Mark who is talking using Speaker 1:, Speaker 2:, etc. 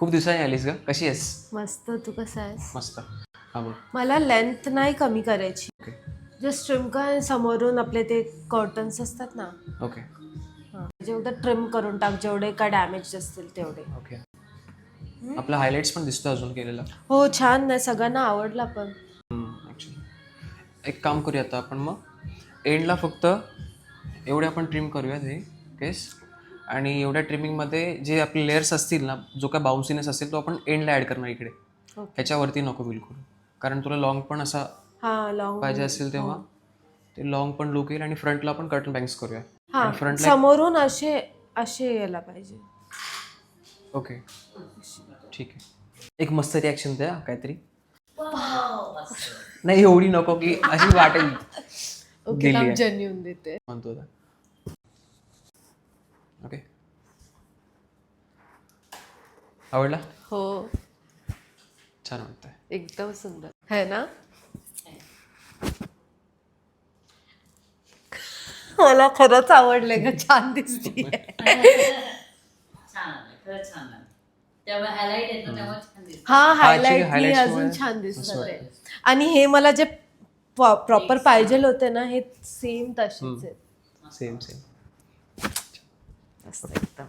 Speaker 1: खूप दिवसांनी आलीस ग, कशी आहेस?
Speaker 2: मस्त. तू कसा आहेस?
Speaker 1: मस्त. हा बोल.
Speaker 2: मला लेंथ नाही कमी करायची.
Speaker 1: ओके
Speaker 2: जस्ट ट्रिम कर. समोरून आपले ते कर्टन्स असतात ना,
Speaker 1: ओके
Speaker 2: जेवढं ट्रिम करून टाक, जेवढे काय डॅमेज असतील तेवढे.
Speaker 1: ओके. आपला हायलाइट्स पण दिसतो अजून केलेला.
Speaker 2: हो, छान नाही, सगळ्यांना आवडला पण.
Speaker 1: ॲक्च्युली एक काम करूया आता आपण, मग एंडला फक्त एवढे आपण ट्रिम करूयात हे केस, आणि एवढ्या ट्रिमिंगमध्ये जे आपले लेयर्स असतील ना, जो काय बाउन्सीनेस असेल तो आपण एंडला ॲड करणार इकडे.
Speaker 2: ओके.
Speaker 1: ह्याच्यावरती नको बिलकुल, कारण तुला लॉंग पण असा
Speaker 2: हा, लॉंग
Speaker 1: पाहिजे असेल तेव्हा ते लॉंग पण लुक येईल. आणि फ्रंटला आपण कर्टन बँक्स करूया.
Speaker 2: हा,
Speaker 1: आणि फ्रंटला
Speaker 2: समोरून असे असे यायला पाहिजे.
Speaker 1: ओके ठीक आहे. एक मस्त रिॲक्शन द्या काहीतरी. नाही एवढी नको की अशी वाटेल.
Speaker 2: ओके, थांब, जेन्युइन देते.
Speaker 1: म्हणतो आता. ओके, आवडला?
Speaker 2: हो,
Speaker 1: छान वाटतंय.
Speaker 2: एकदम सुंदर है ना. मला खरंच आवडले ग, छान दिसते. हा, हायलाइट अजून छान दिसत. आणि हे मला जे प्रॉपर पाहिजे होते ना, हे सेम तसेच आहेत.
Speaker 1: Same same.
Speaker 2: मस्त एकदम.